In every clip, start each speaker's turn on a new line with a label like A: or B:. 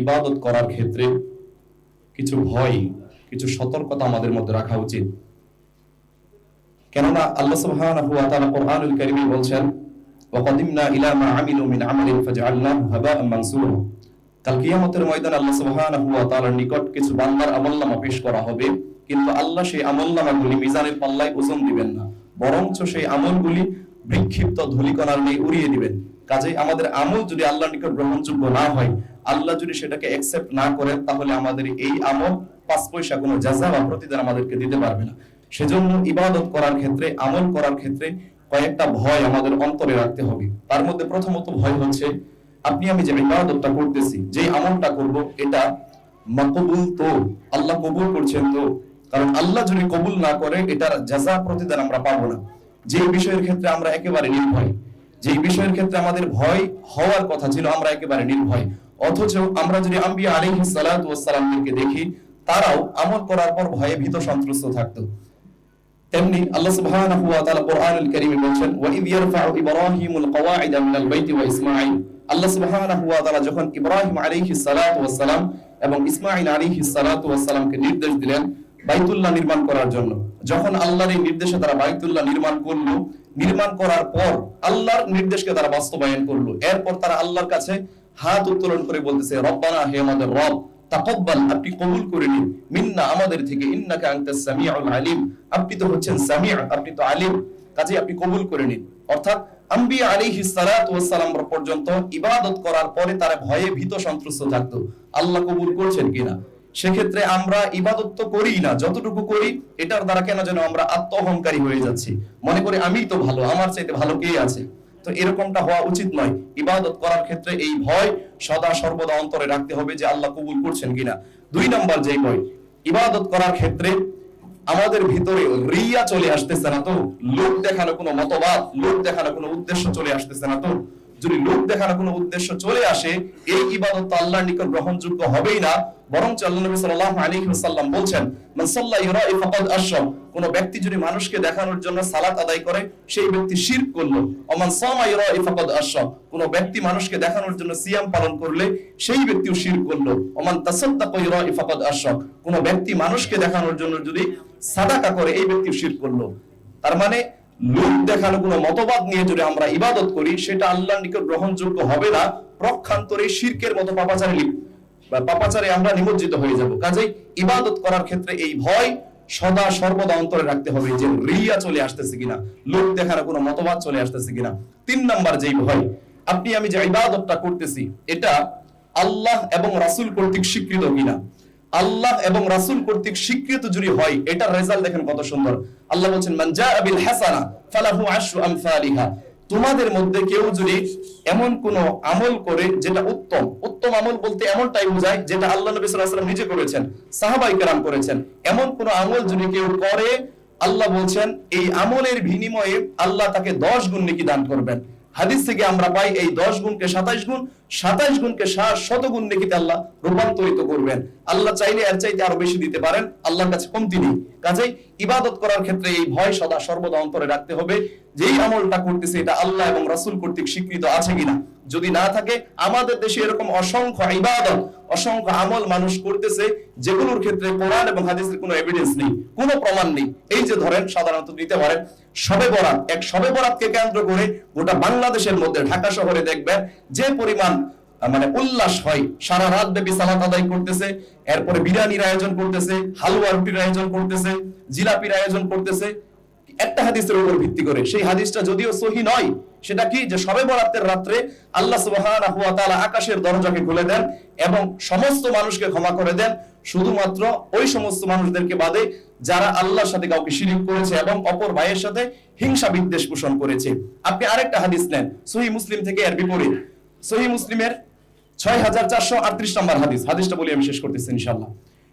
A: ইবাদত করার ক্ষেত্রে কিছু ভয়, কিছু সতর্কতা আমাদের মধ্যে রাখা উচিত। কেননা আল্লাহ সুবহানাহু ওয়া তাআলা কোরআনুল কারীমে বলছেন, ওয়া কাদিমনা ইলা মা আমিলু মিন আমালিন ফাজআলনাহু হাবাআন মানসুরা। কাল কিয়ামতের ময়দানে আল্লাহ সুবহানাহু ওয়া তাআলার নিকট কিছু বান্দার আমলনামা পেশ করা হবে, কিন্তু আল্লাহ সেই আমলনামাগুলি মিজানের পাল্লায় ওজন দিবেন না, বরঞ্চ সেই আমলগুলি বিক্ষিপ্ত ধূলিকণার ন্যায় উড়িয়ে দিবেন। কাজেই আমাদের আমল যদি আল্লাহর নিকট গ্রহণযোগ্য না হয়, আল্লাহ যদি সেটাকে অ্যাকসেপ্ট না করেন, তাহলে আমাদের এই আমল 5 পয়সা কোনো জাযা বা প্রতিদান আমাদেরকে দিতে পারবে না। সেজন্য ইবাদত করার ক্ষেত্রে, আমল করার ক্ষেত্রে কয়েকটা ভয় আমাদের অন্তরে রাখতে হবে। তার মধ্যে প্রথমত ভয় হচ্ছে, আপনি আমি যে ইবাদতটা করতেছি, যে আমলটা করব, এটা মাকবুল তো, আল্লাহ কবুল করছেন তো? কারণ আল্লাহ যদি কবুল না করে, এটার জাযা প্রতিদান আমরা পাবো না। যে বিষয়ের ক্ষেত্রে আমরা একেবারে নির্ভয়, যে বিষয়ের ক্ষেত্রে আমাদের ভয় হওয়ার কথা ছিল, আমরা একেবারে নির্ভয়। অথচ আমরা যদি আম্বিয়া আলাইহিস সালাতু ওয়াস সালামকে দেখি, তারাও আমল করার পর ভয়ে ভীত সন্ত্রস্ত থাকতো। তেমনি আল্লাহ সুবহানাহু ওয়া তাআলা কোরআনুল কারীমে বলেন, ওয়া ইয ইয়ারফাউ ইব্রাহিমুল কওয়াইদা মিনাল বাইতি ওয়া ইসমাঈল। আল্লাহ সুবহানাহু ওয়া তাআলা যখন ইব্রাহিম আলাইহিস সালাতু ওয়াস সালাম এবং ইসমাঈল আলাইহিস সালাতু ওয়াস সালামকে নির্দেশ দিলেন বাইতুল্লাহ নির্মাণ করার জন্য, যখন আল্লাহর এই নির্দেশে তারা বাইতুল্লাহ নির্মাণ করলো, নির্মাণ করার পর আল্লাহর নির্দেশকে তারা বাস্তবায়ন করলো, এরপর তারা আল্লাহর কাছে হাত উত্তোলন করে বলতেছে, রব্বানা, হে আমাদের রব, তাকাব্বাল, আপনি কবুল করে নিন, মিন্না, আমাদের থেকে, ইন্নাকা আনতাস সামিউল আলিম, আপনি তো হচ্ছেন সামি', আপনি তো আলিম, কাজে আপনি কবুল করে নিন। অর্থাৎ আম্বিয়া আলাইহিস সালাতু ওয়াস সালাম পর্যন্ত ইবাদত করার পরে তারা ভয়ে ভীত সন্ত্রস্ত থাকতো, আল্লাহ কবুল করছেন কিনা। সেক্ষেত্রে আমরা ইবাদত তো করি না, যতটুকু করি এটার দ্বারা কেন যেন আমরা আত্ম অহংকারী হয়ে যাচ্ছি, মনে করি আমি তো ভালো, আমার চাইতে ভালো কে আছে। তো এরকমটা হওয়া উচিত নয়। ইবাদত করার ক্ষেত্রে এই ভয় সদা সর্বদা অন্তরে রাখতে হবে যে আল্লাহ কবুল করছেন কিনা। 2 নম্বর যে ভয়, ইবাদত করার ক্ষেত্রে আমাদের ভিতরে রিয়া চলে আসতেছে না তো, লোক দেখানো কোনো মতবাদ, লোক দেখানো কোনো উদ্দেশ্য চলে আসতেছে না তো? যদি লোক দেখানো কোনো উদ্দেশ্য চলে আসে, এই ইবাদত তো আল্লাহর নিকট গ্রহণযোগ্য হবেই না। বরং আল্লাহ নবী সাল্লাল্লাহু আলাইহি ওয়াসাল্লাম বলছেন, মান সাল্লা ইউরাই ফাকাদ আশরাক, কোন ব্যক্তি যদি মানুষকে দেখানোর জন্য সালাত আদায় করে, সেই ব্যক্তি শিরক করলো। ওমান সামা ইউরাই ফাকাদ আশরাক, কোন ব্যক্তি মানুষকে দেখানোর জন্য সিয়াম পালন করলে সেই ব্যক্তিও শিরক করলো। ওমান তাসাদ্দাকা ইউরাই ফাকাদ আশরাক, কোন ব্যক্তি মানুষকে দেখানোর জন্য যদি সাদাকা করে, এই ব্যক্তিও শিরক করলো। তার মানে লোক দেখানো কোনো মতবাদ নিয়ে যদি আমরা ইবাদত করি, সেটা আল্লাহর নিকট গ্রহণযোগ্য হবে না, প্রক্ষান্তরে শিরকের মতো পাপাচারে আমরা নিমজ্জিত হয়ে যাব। কাজেই ইবাদত করার ক্ষেত্রে এই ভয় সদা সর্বদা অন্তরে রাখতে হবে যে রিয়া চলে আসতেছে কিনা, লোক দেখানো কোনো মতবাদ চলে আসতেছে কিনা। 3 নাম্বার যেই ভয়, আপনি আমি যে ইবাদতটা করতেছি, এটা আল্লাহ এবং রাসূল কর্তৃক স্বীকৃত কিনা। আল্লাহ এবং রাসূল কর্তৃক স্বীকৃত যদি হয়, এটার রেজাল্ট দেখেন কত সুন্দর। আল্লাহ বলেন, মান জাআ বিল হাসানা ফালাহু আশরু আমসালিহা, তোমাদের মধ্যে কেউ যদি এমন কোন আমল করে যেটা উত্তম, উত্তম আমল বলতে এমনটাই বোঝায় যেটা আল্লাহ নবী সাল্লাল্লাহু আলাইহি ওয়াসাল্লাম নিজে করেছেন, সাহাবায়ে কেরাম করেছেন, এমন কোন আমল যদি কেউ করে, আল্লাহ বলছেন এই আমলের বিনিময়ে আল্লাহ তাকে 10 গুণ নেকি দান করবেন। হাদিস থেকে আমরা পাই এই 10 গুণকে 27 গুণ, 27 গুণকে 100 গুণ নেকিতে আল্লাহ রূপান্তরিত করবেন। আল্লাহ চাইলে এর চাইতে আরো বেশি দিতে পারেন, আল্লাহর কাছে কমতি নেই। কাজেই ইবাদত করার ক্ষেত্রে এই ভয় সদা সর্বদা অন্তরে রাখতে হবে, যেই আমলটা করতেছে এটা আল্লাহ এবং রাসূল কর্তৃক স্বীকৃত আছে কিনা। যদি না থাকে, আমাদের দেশে এরকম অসংখ্য ইবাদত, অসংখ্য আমল মানুষ করতেছে যেগুলোর ক্ষেত্রে কোরআন এবং হাদিসের কোনো এভিডেন্স নেই, কোনো প্রমাণ নেই। এই যে ধরেন, সাধারণত নিতে পারেন শবে বরাত, এক শবে বরাতকে কেন্দ্র করে গোটা বাংলাদেশের মধ্যে ঢাকা শহরে দেখবেন যে পরিমাণ উল্লাস হয়, সারা রাত ব্যাপী সালাত আদায় করতেছে, এরপরে বিরিয়ানির আয়োজন করতেছে, হালুয়া রুটির আয়োজন করতেছে, জিলাপির আয়োজন করতেছে, একটা হাদিসের উপর ভিত্তি করে। সেই হাদিসটা যদিও সহিহ নয়, সেটা কি যে শবে বরাতের রাত্রে আল্লাহ সুবহানাহু ওয়া তাআলা আকাশের দরজাকে খুলে দেন এবং সমস্ত মানুষকে ক্ষমা করে দেন, শুধুমাত্র ওই সমস্ত মানুষদেরকে বাদে যারা আল্লাহর সাথে কাউকে শিরিক করেছে এবং অপর ভাইয়ের সাথে হিংসা বিদ্বেষ পোষণ করেছে। আপনি আরেকটা হাদিস নেন সহিহ মুসলিম থেকে, এর বিপরীত সহিহ মুসলিমের 6438 নম্বর হাদিস, হাদিসটা বলি আমি শেষ করতেছি ইনশাআল্লাহ।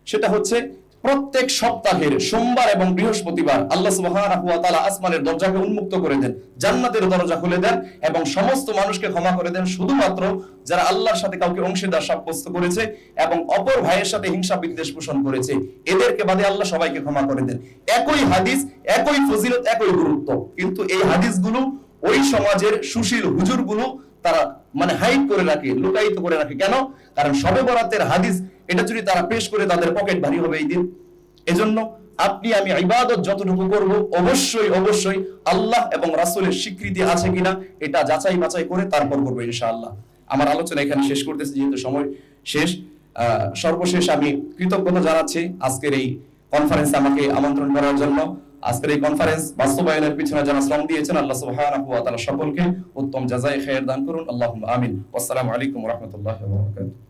A: সেটা হচ্ছে, প্রত্যেক সপ্তাহের সোমবার এবং বৃহস্পতিবার আল্লাহ সুবহানাহু ওয়া তাআলা আসমানের দরজাকে উন্মুক্ত করে দেন, জান্নাতের দরজা খুলে দেন এবং সমস্ত মানুষকে ক্ষমা করে দেন, শুধুমাত্র যারা আল্লাহর সাথে কাউকে অংশীদার সাব্যস্ত করেছে এবং অপর ভাইয়ের সাথে হিংসা বিদ্বেষ পোষণ করেছে, এদেরকে বাদে আল্লাহ সবাইকে ক্ষমা করে দেন। একই হাদিস, একই ফজিলত, একই গুরুত্ব, কিন্তু এই হাদিসগুলো ওই সমাজের সুশীল হুজুরগুলো তারা মানে হাইড করে রাখে, লুকায়িত করে রাখে। কেন? কারণ শবে বরাতের হাদিস এটা যদি তারা পেশ করে তাদের পকেট ভারী হবে এই দিন। এজন্য আপনি আমি ইবাদত যতটুকু করব অবশ্যই অবশ্যই আল্লাহ এবং রাসূলের স্বীকৃতি আছে কিনা এটা যাচাই বাছাই করে তারপর করবো ইনশাআল্লাহ। আমার আলোচনা এখানে শেষ করতেছি, যেহেতু সময় শেষ। সর্বশেষ আমি কৃতজ্ঞতা জানাচ্ছি আজকের এই কনফারেন্সে আমাকে আমন্ত্রণ করার জন্য। আজকের এই কনফারেন্স বাস্তবায়নের পিছনে যারা শ্রম দিয়েছেন আল্লাহ সুবহানাহু ওয়া তাআলা সকলকে উত্তম জাযায়ে খায়ের দান করুন। আল্লাহুম্মা আমিন। আসসালামু আলাইকুম ওয়া রাহমাতুল্লাহি ওয়া বারাকাতুহু।